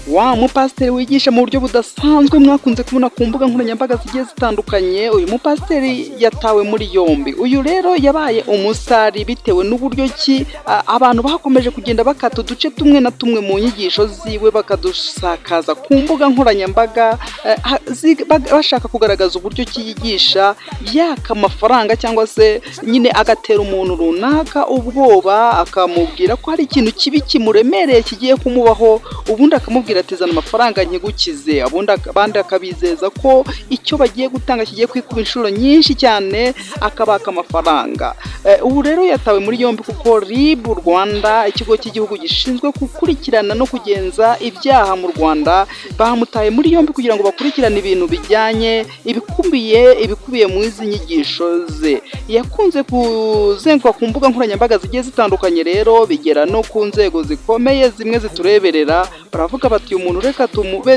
wa mupasiteri wigisha mu buryo budasanzwe mwakunze kubona ku mbuga nkoranyambaga zigiye zitandukanye. Uyu mupasiteri yatawe muri yombi. Uyu rero yabaye umusari bitewe n'uburyo ki abantu bakomeje kugenda bakata uduce tumwe na tumwe mu nyigisho ziwe bakadusakaza ku mbuga nkoranyambaga bashaka kugaragaza uburyo ki yigisha yaka amafaranga cyangwa se nyine agatera umuntu runaka ubwoba, akamubwira ko hari ikintu kibi kimuremereye kigiye kumubaho, ubundi akamubwira ati zana amafaranga nkigukize, abandi akabizeza ko icyo bagiye gutanga kigiye kwikuba inshuro nyinshi cyane, akabaka amafaranga. Ubu rero yatawe muri yombi kuko RIB Rwanda, ikigo cy'igihugu gishinzwe gukurikirana no kugenza ibyaha mu Rwanda, bahamutaye muri yombi kugira ngo bakurikirane ibintu bijyanye ibikubiye mu izi nyigisho ze. Yakunze kuzenguka ku mbuga nkoranyambaga zigiye zitandukanye, rero bigera no ku nzego zikomeye zimwe zitureberera, baravuga bati uyu muntu reka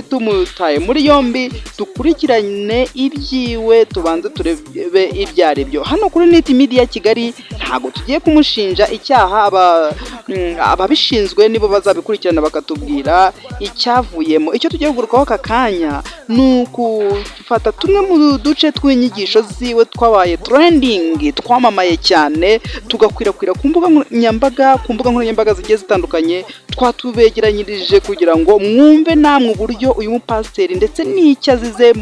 tumutaye muri yombi dukurikirane ibyiwe tubanze turebe ibyo ari byo. Hano kuri NET Media Kigali ntago tugiye kumushinja icyaha, ababishinzwe nibo bazabikurikirana bakatubwira icyavuyemo. Icyo tugiye kugurukaho aka kanya ni ukufata tumwe mu duce tw'inyigisho ziwe twabaye trending, twamamaye cyane, tugakwirakwira ku mbuga nkoranyambaga zigiye zitandukanye, twatubegeranyirije kugira ngo mwumve namwe uburyo uyu mupasiteri ndetse n'icyo azize.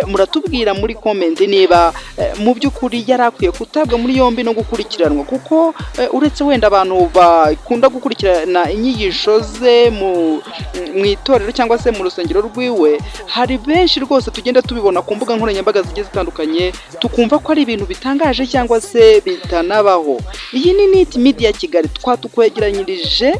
Muratubwira muri comment niba mu by'ukuri yari akwiye kutabwa muri yombi no gukurikiranwa, kuko uretse wenda abantu bakunda gukurikirana inyigisho ze mu itorero cyangwa se mu rusengero rwiwe, hari benshi rwose tugenda tubibona ku mbuga nkoranyambaga zigiye zitandukanye tukumva ko ari ibintu bitangaje cyangwa se bitanabaho. Iyi ni NET Media Kigali, twatukwegeranyirije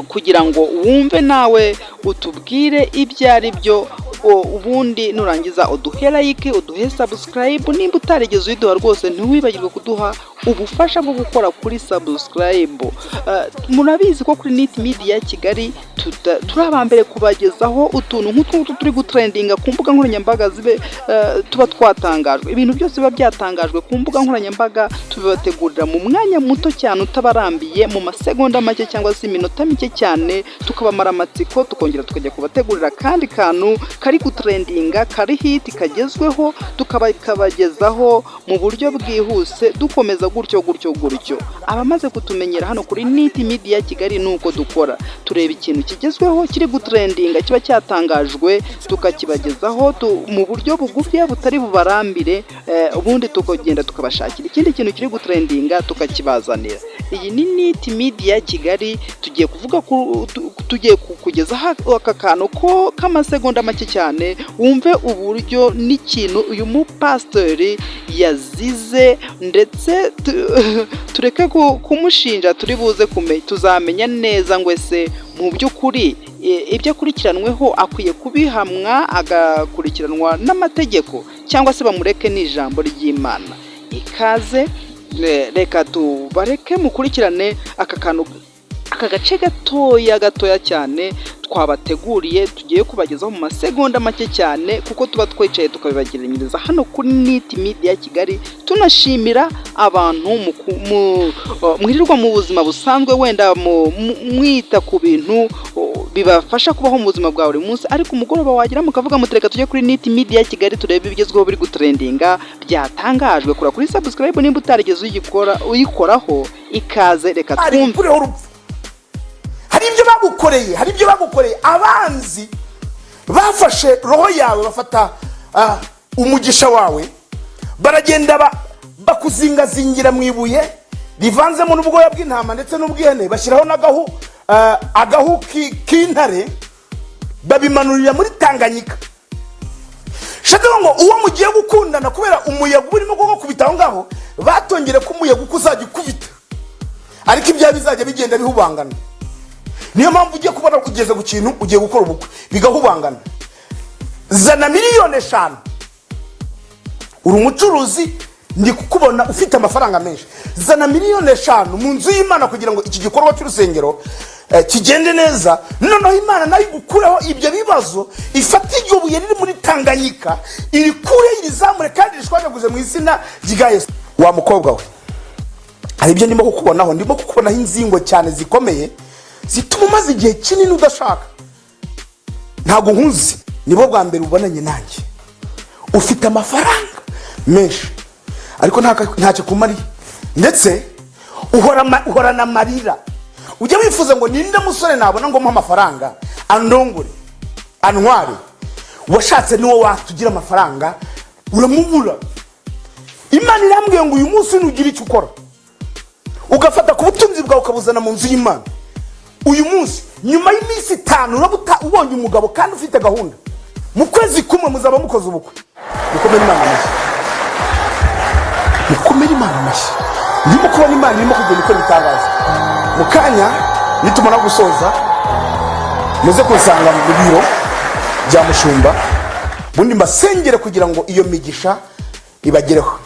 kugira ngo wumve nawe utubwire ibyo ari byo, ubundi nurangiza uduhe like, uduhe subscribe. Nimba utarigeze uyiduha rwose ntiwibagirwe kuduha ubufasha bwo gukora kuri subscribe. Murabizi ko kuri NET Media Kigali turi abambere kubagezaho utuntu nk'utu turi gutrendinga ku mbuga nkoranyambaga tuba twatangajwe. Ibintu byose biba byatangajwe ku mbuga nkoranyambaga tubibategurira mu mwanya muto cyane utabarambiye, mu masegonda make cyangwa se iminota mike cyane, tukabamara amatsiko tukongera tukajya kubategurira kandi kantu kari gutrendinga, kari hit, kagezweho, tukabagezaho mu buryo bwihuse, dukomeza gutyo. Abamaze kutumenyera hano kuri NET Media Kigali nuko dukora, tureba ikintu kigezweho kiri gutrendinga kiba cyatangajwe tukakibagezaho mu buryo bugufi butari bubarambire, ubundi tukagenda tukabashakira ikindi kintu kiri gutrendinga tukakibazanira. Iyi ni NET Media Kigali, tugiye kukugezaho aka kantu ko k'amasegonda make cyane, wumve uburyo n'ikintu uyu mupasiteri yazize, ndetse tureke kumushinja, turi buze tuzamenya neza ngo ese mu by'ukuri ibyo akurikiranweho akwiye kubihamwa agakurikiranwa n'amategeko cyangwa se bamureke n'ijambo ry'Imana. Ikaze, reka tubareke mukurikirane aka gace gatoya cyane twabateguriye, tugiye kubagezaho mu masegonda make cyane, kuko tuba twicaye tukabibageranyiriza hano kuri NET Media Kigali. Tunashimira abantu mwirirwa mu buzima busanzwe, wenda mwita ku bintu bibafasha kubaho mu buzima bwa buri munsi, ariko umugoroba wagira mukavuga mutereka tujye kuri NET Media Kigali turebe ibigezweho biri gutrendinga byatangajwe. Kora kuri subscribe nimba utarigeze uyikoraho. Ikaze, reka twumve. Hari ibyo bagukoreye, abanzi bafashe roho yawe, bafata umugisha wawe, baragenda bakuzingazingira mu ibuye rivanzemo n'ubwoya bw'intama ndetse n'ubw'ihene, bashyiraho agahu k'intare, babimanurira muri Tanganyika. Shaka ngo uwo mugiye gukundana kubera umuyaga urimo gukubita aho ngaho, batongere ko umuyaga ukuzajya ukubita, ariko ibya bizajya bigenda bihubangana. Niyo mpamvu ugiye kubona kugeza ku kintu ugiye gukora ubukwe bigahubangana. Zana miliyoni 5. Uri umucuruzi, ndi kukubona ufite amafaranga menshi. Zana miliyoni 5 mu nzu y'Imana kugira ngo iki gikorwa cy'urusengero kigende neza. Noneho Imana nayo igukureho ibyo bibazo, ifata iryo buye riri muri Tanganyika, irikure irizamure kandi rishwanyaguze mu izina rya Yesu. Wa mukobwa we, hari ibyo ndimo kukubonaho inzingo cyane zikomeye, zituma umaze igihe kinini udashaka. ntabwo nkuzi, nibo bwa mbere ubonanye nanjye, ufite amafaranga menshi ariko ntacyo kumariye, ndetse uhorana amarira. Ujya wifuza ngo ninde musore nabona ngo mpa amafaranga andongore antware. Washatse niwo watugira amafaranga uramubura. Imana irambwiye ngo uyu munsi nugira icyo ukora ugafata ku butunzi bwawe ukabuzana mu nzu y'Imana, uyu munsi nyuma y'iminsi 5 urabuta ubonye umugabo kandi ufite gahunda, mu kwezi kumwe muzaba mukoze ubukwe. Mukomere Imana amashyi, mukomere Imana amashyi. Ndimo kubona Imana irimo kugenda ikora ibitangaza. Mu kanya nitumara gusoza muze kunsanga mu biro bya Mushumba, bundi mbasengere kugira ngo iyo migisha ibagereho.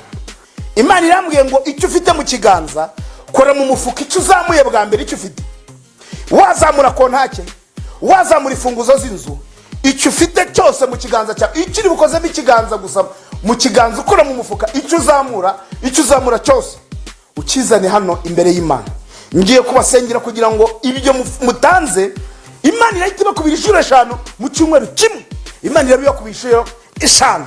Imana irambwiye ngo icyo ufite mu kiganza kora mu mufuka, icyo uzamuye bwa mbere icyo ufite, wazamura kontake, wazamura ifunguzo z'inzu, icyo ufite cyose mu kiganza cyawe, icyo uri bukozemo ikiganza gusa mu kiganza ukora mu mufuka, icyo uzamura cyose ukizane hano imbere y'Imana. Ngiye kubasengera kugira ngo ibyo mutanze Imana irahita ibakubira inshuro 5 mu cyumweru kimwe. Imana irabibakubira inshuro 5.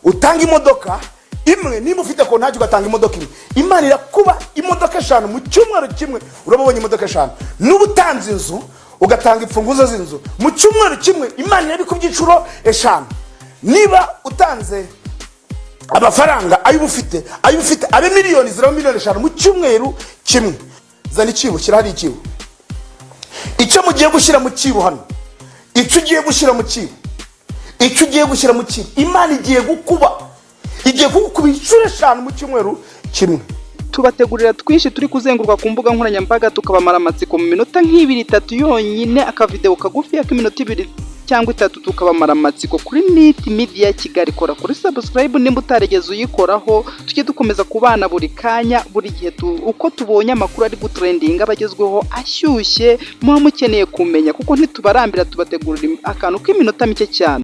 Utanga imodoka imwe, niba ufite kontake ugatanga imodoka imwe, Imana irakuba imodoka 5 mu cyumweru kimwe. Urabonye imodoka 5. N'ubutanze inzu ugatanga imfunguzo z'inzu mu cyumweru kimwe, Imana irabikubye inshuro 5. Niba utanze amafaranga ayo ufite abe miliyoni, zira miliyoni 5 mu cyumweru kimwe. Zana ikibo, kirahari ikibo. Icyo mugiye gushyira mu kibo hano, icyo ugiye gushyira mu kibo, Imana igiye gukuba inshuro 5 mu cyumweru kimwe. Tubategurira twinshi turi kuzenguruka ku mbuga nkoranyambaga, tukabamara amatsiko mu minota nk'ibiri 3 yonyine, akavideo kagufi y'iminota 2 cyangwa 3 tukabamara amatsiko kuri NIT Media Kigali. Kora kuri subscribe nimba utaregeze uyikoraho, tujye dukomeza kubana buri kanya buri gihe uko tubonye amakuru ari gutrendinga abagezweho ashyushye muba mukeneye kumenya, kuko ntitubarambira tubategurira akantu k'iminota mike cyane.